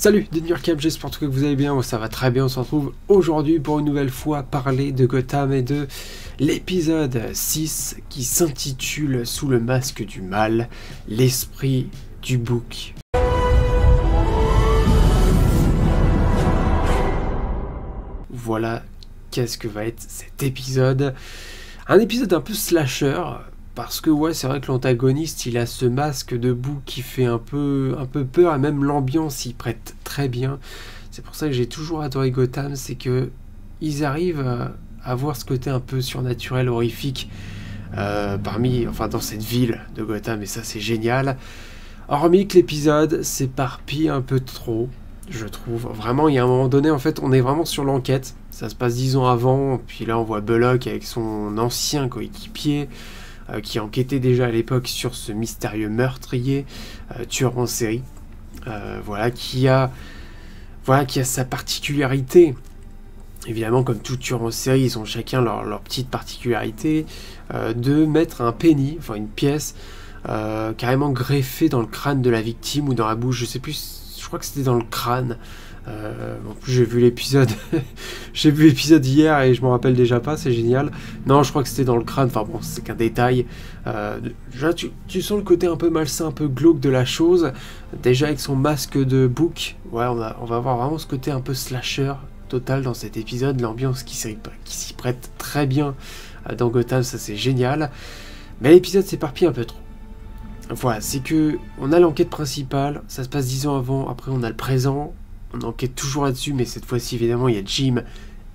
Salut, Denurcam, j'espère que vous allez bien, moi ça va très bien, on se retrouve aujourd'hui pour une nouvelle fois parler de Gotham et de l'épisode 6 qui s'intitule Sous le masque du mal, l'esprit du bouc. Voilà, qu'est-ce que va être cet épisode? Un épisode un peu slasher, parce que ouais, c'est vrai que l'antagoniste, il a ce masque de bouc qui fait un peu peur, et même l'ambiance y prête très bien. C'est pour ça que j'ai toujours adoré Gotham, c'est que ils arrivent à avoir ce côté un peu surnaturel, horrifique, dans cette ville de Gotham, et ça c'est génial. Hormis que l'épisode s'éparpille un peu trop, je trouve. Vraiment, il y a un moment donné, en fait, on est vraiment sur l'enquête. Ça se passe 10 ans avant, puis là on voit Bullock avec son ancien coéquipier, qui enquêtait déjà à l'époque sur ce mystérieux meurtrier, tueur en série, qui a sa particularité. Évidemment, comme tout tueur en série, ils ont chacun leur petite particularité, de mettre un penny, enfin une pièce, carrément greffée dans le crâne de la victime ou dans la bouche, je sais plus, je crois que c'était dans le crâne. En plus j'ai vu l'épisode j'ai vu l'épisode hier et je m'en rappelle déjà pas, c'est génial. Non, je crois que c'était dans le crâne, enfin bon, c'est qu'un détail. Déjà tu sens le côté un peu malsain, un peu glauque de la chose, déjà avec son masque de bouc. Ouais, on va avoir vraiment ce côté un peu slasher total dans cet épisode, l'ambiance qui s'y prête très bien dans Gotham, ça c'est génial. Mais l'épisode s'éparpille un peu trop. Voilà, c'est que on a l'enquête principale, ça se passe 10 ans avant, après on a le présent. On enquête toujours là-dessus, mais cette fois-ci, évidemment, il y a Jim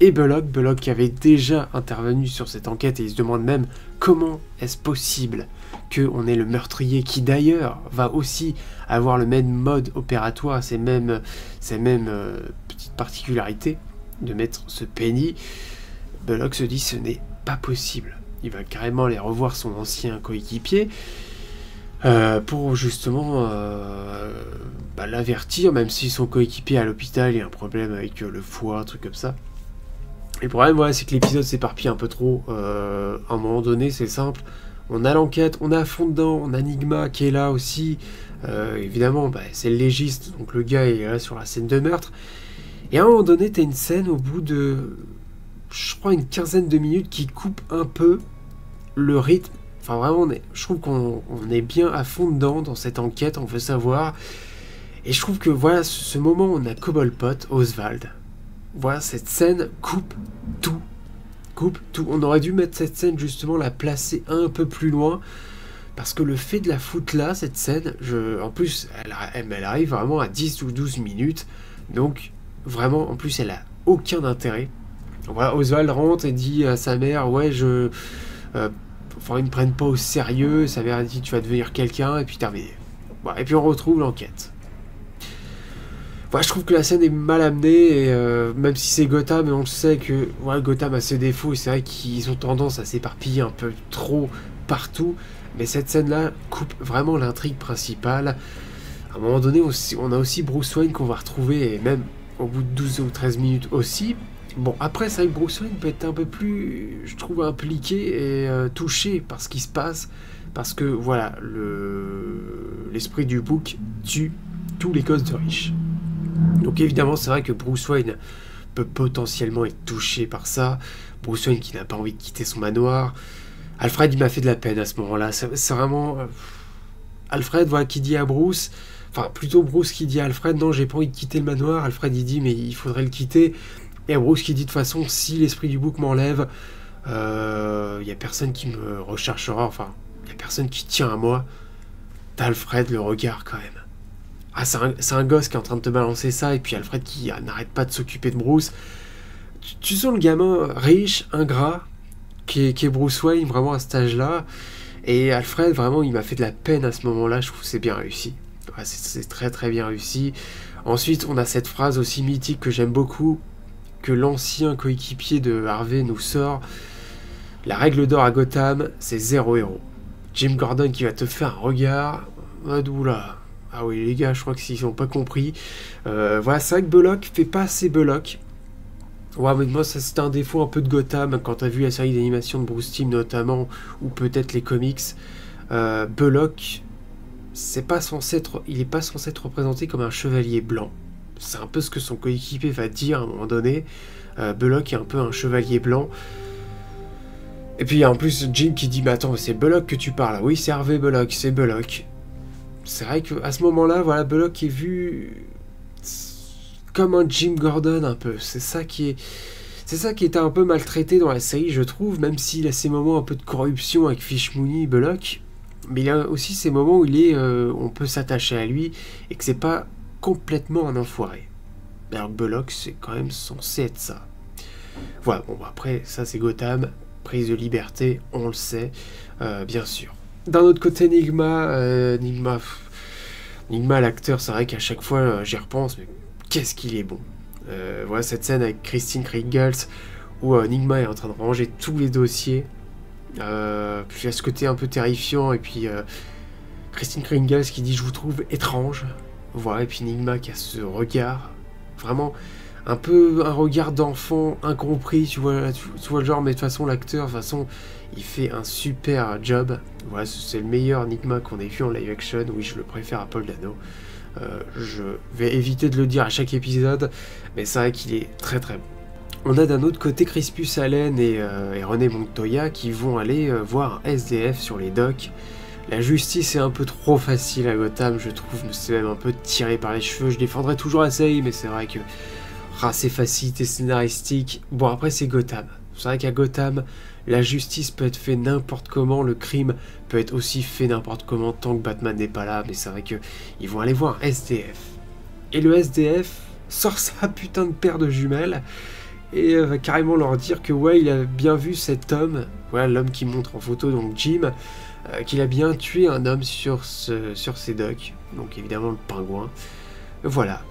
et Bullock. Bullock qui avait déjà intervenu sur cette enquête et il se demande même comment est-ce possible qu'on ait le meurtrier qui, d'ailleurs, va aussi avoir le même mode opératoire, ces mêmes petites particularités de mettre ce penny. Bullock se dit ce n'est pas possible. Il va carrément aller revoir son ancien coéquipier pour justement l'avertir, même si son coéquipier à l'hôpital il a un problème avec le foie, un truc comme ça. Et le problème, c'est que l'épisode s'éparpille un peu trop. À un moment donné, c'est simple, on a l'enquête, on est à fond dedans, on a Enigma qui est là aussi, évidemment, c'est le légiste, donc le gars est là sur la scène de meurtre, et à un moment donné, t'as une scène au bout de, je crois, une quinzaine de minutes qui coupe un peu le rythme. Enfin vraiment, je trouve qu'on est bien à fond dedans dans cette enquête, on veut savoir. Et je trouve que voilà, ce moment où on a Cobblepot, Oswald, voilà, cette scène coupe tout. Coupe tout. On aurait dû mettre cette scène, justement, la placer un peu plus loin. Parce que le fait de la foutre là, cette scène, en plus, elle arrive vraiment à 10 ou 12 minutes. Donc, vraiment, en plus, elle a aucun intérêt. Voilà, Oswald rentre et dit à sa mère, ouais, ils me prennent pas au sérieux, sa mère dit tu vas devenir quelqu'un, et puis terminé. Voilà, et puis on retrouve l'enquête. Voilà, je trouve que la scène est mal amenée, et même si c'est Gotham, et on le sait que Gotham a ses défauts, et c'est vrai qu'ils ont tendance à s'éparpiller un peu trop partout, mais cette scène-là coupe vraiment l'intrigue principale. À un moment donné, on a aussi Bruce Wayne qu'on va retrouver, et même au bout de 12 ou 13 minutes aussi. Bon, après, c'est vrai que Bruce Wayne peut être un peu plus, je trouve, impliqué et touché par ce qui se passe, parce que, voilà, l'esprit du bouc tue tous les gosses de riches. Donc évidemment, c'est vrai que Bruce Wayne peut potentiellement être touché par ça. Bruce Wayne qui n'a pas envie de quitter son manoir. Alfred, il m'a fait de la peine à ce moment-là. C'est vraiment... Alfred, voilà, qui dit à Bruce... Enfin, plutôt Bruce qui dit à Alfred, non, j'ai pas envie de quitter le manoir. Alfred, il dit, mais il faudrait le quitter. Et Bruce qui dit, de toute façon, si l'esprit du bouc m'enlève, y a personne qui me recherchera, enfin, y a personne qui tient à moi. T'as Alfred, le regard, quand même. Ah, c'est un gosse qui est en train de te balancer ça, et puis Alfred qui n'arrête pas de s'occuper de Bruce. Tu sens le gamin riche, ingrat, qui est Bruce Wayne, vraiment à cet âge-là. Et Alfred, vraiment, il m'a fait de la peine à ce moment-là, je trouve que c'est bien réussi. Ouais, c'est très très bien réussi. Ensuite, on a cette phrase aussi mythique que j'aime beaucoup, que l'ancien coéquipier de Harvey nous sort. La règle d'or à Gotham, c'est 0 héros. Jim Gordon qui va te faire un regard. Oula. Ah oui les gars, je crois que s'ils n'ont pas compris. Voilà, c'est vrai que Bullock fait pas assez Bullock. Ouais, mais moi ça c'était un défaut un peu de Gotham, quand t'as vu la série d'animation de Bruce Timm notamment, ou peut-être les comics. Bullock, il est pas censé être représenté comme un chevalier blanc. c'est un peu ce que son coéquipier va dire à un moment donné. Belloq est un peu un chevalier blanc. Et puis il y a en plus Jim qui dit, mais attends, c'est Belloq que tu parles. Oui, c'est Harvey Belloq, c'est Belloq. C'est vrai qu'à ce moment-là, voilà, Belloq est vu comme un Jim Gordon un peu. C'est ça qui était un peu maltraité dans la série, je trouve, même s'il a ces moments un peu de corruption avec Fish Mooney, Belloq. Mais il a aussi ces moments où on peut s'attacher à lui et que c'est pas complètement un enfoiré. Alors Belloq, c'est quand même censé être ça. Voilà, bon, après, ça c'est Gotham, prise de liberté, on le sait, bien sûr. D'un autre côté, Nigma, l'acteur, c'est vrai qu'à chaque fois, j'y repense, mais qu'est-ce qu'il est bon. Voilà cette scène avec Christine Kringles, où Nigma est en train de ranger tous les dossiers. Puis il y a ce côté un peu terrifiant, et puis Christine Kringles qui dit « je vous trouve étrange ». Voilà, et puis Nigma qui a ce regard, vraiment un peu un regard d'enfant incompris, tu vois le genre, mais de toute façon l'acteur, de toute façon, il fait un super job. Voilà, c'est le meilleur Nigma qu'on ait vu en live action, oui, je le préfère à Paul Dano. Je vais éviter de le dire à chaque épisode, mais c'est vrai qu'il est très très bon. On a d'un autre côté Crispus Allen et René Montoya qui vont aller voir un SDF sur les docks. La justice est un peu trop facile à Gotham, je trouve, c'est même un peu tiré par les cheveux. Je défendrai toujours la série, mais c'est vrai que c'est facilité scénaristique. Bon, après c'est Gotham. C'est vrai qu'à Gotham, la justice peut être faite n'importe comment, le crime peut être aussi fait n'importe comment tant que Batman n'est pas là, mais c'est vrai qu'ils vont aller voir un SDF. Et le SDF sort sa putain de paire de jumelles et va carrément leur dire que ouais, il a bien vu cet homme, voilà l'homme qui montre en photo, donc Jim, qu'il a bien tué un homme sur ses docks, donc évidemment le pingouin. Voilà,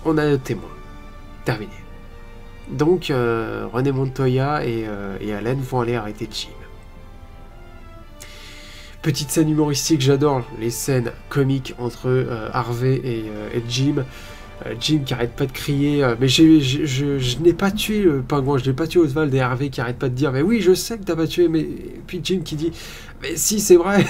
on a notre témoin. Terminé. Donc René Montoya et Allen vont aller arrêter Jim. Petite scène humoristique, j'adore les scènes comiques entre Harvey et Jim. Jim qui arrête pas de crier, mais je n'ai pas tué le pingouin, je n'ai pas tué Oswald, et Harvey qui arrête pas de dire, mais oui, je sais que t'as pas tué, mais puis Jim qui dit, mais si, c'est vrai.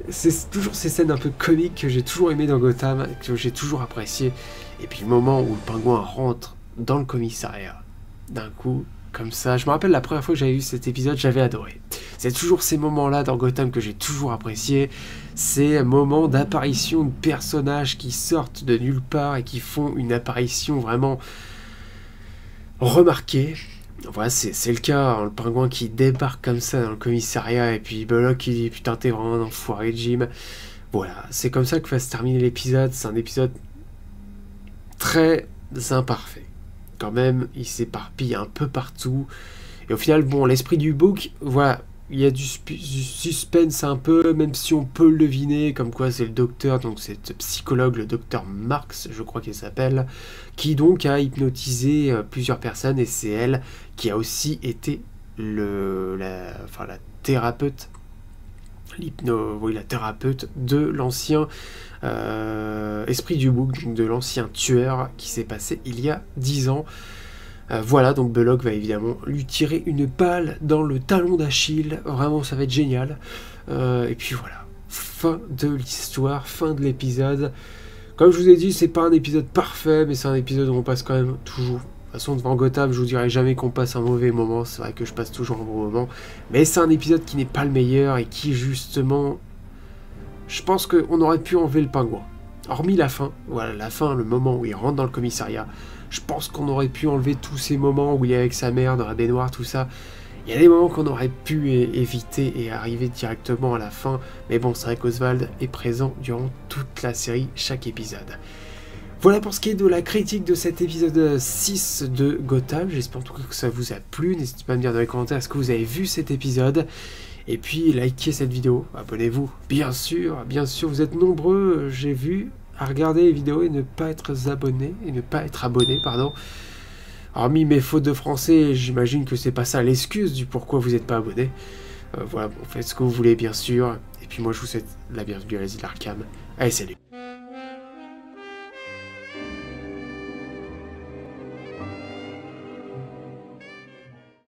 C'est toujours ces scènes un peu comiques que j'ai toujours aimé dans Gotham, que j'ai toujours apprécié. Et puis le moment où le pingouin rentre dans le commissariat, d'un coup, comme ça, je me rappelle la première fois que j'avais vu cet épisode, j'avais adoré. C'est toujours ces moments-là dans Gotham que j'ai toujours apprécié. Ces moments d'apparition de personnages qui sortent de nulle part et qui font une apparition vraiment remarquée. Voilà, c'est le cas, hein, le pingouin qui débarque comme ça dans le commissariat et puis Belloq qui dit putain t'es vraiment un enfoiré Jim. Voilà, c'est comme ça que va se terminer l'épisode. C'est un épisode très imparfait. Quand même, il s'éparpille un peu partout. Et au final, bon, l'esprit du book, voilà, il y a du suspense un peu, même si on peut le deviner, comme quoi c'est le docteur, donc c'est ce psychologue, le docteur Marx, je crois qu'il s'appelle, qui donc a hypnotisé plusieurs personnes, et c'est elle qui a aussi été la thérapeute, la thérapeute de l'ancien esprit du book, donc de l'ancien tueur qui s'est passé il y a 10 ans. Voilà, donc Belloq va évidemment lui tirer une balle dans le talon d'Achille. Vraiment, ça va être génial. Et puis voilà, fin de l'histoire, fin de l'épisode. Comme je vous ai dit, c'est pas un épisode parfait, mais c'est un épisode où on passe quand même toujours. De toute façon, devant Gotham, je vous dirai jamais qu'on passe un mauvais moment. C'est vrai que je passe toujours un bon moment. Mais c'est un épisode qui n'est pas le meilleur et qui, justement, je pense qu'on aurait pu enlever le pingouin. Hormis la fin, voilà, la fin, le moment où il rentre dans le commissariat. Je pense qu'on aurait pu enlever tous ces moments où il est avec sa mère dans la baignoire, tout ça. Il y a des moments qu'on aurait pu éviter et arriver directement à la fin. Mais bon, c'est vrai qu'Oswald est présent durant toute la série, chaque épisode. Voilà pour ce qui est de la critique de cet épisode 6 de Gotham. J'espère en tout cas que ça vous a plu. N'hésitez pas à me dire dans les commentaires est-ce que vous avez vu cet épisode. Et puis, likez cette vidéo. Abonnez-vous, bien sûr, vous êtes nombreux, j'ai vu, à regarder les vidéos et ne pas être abonné, pardon. Hormis mes fautes de français, j'imagine que c'est pas ça l'excuse du pourquoi vous n'êtes pas abonné. Voilà, bon, faites ce que vous voulez, bien sûr. Et puis moi, je vous souhaite la bienvenue à l'Asile Arkham. Allez, salut!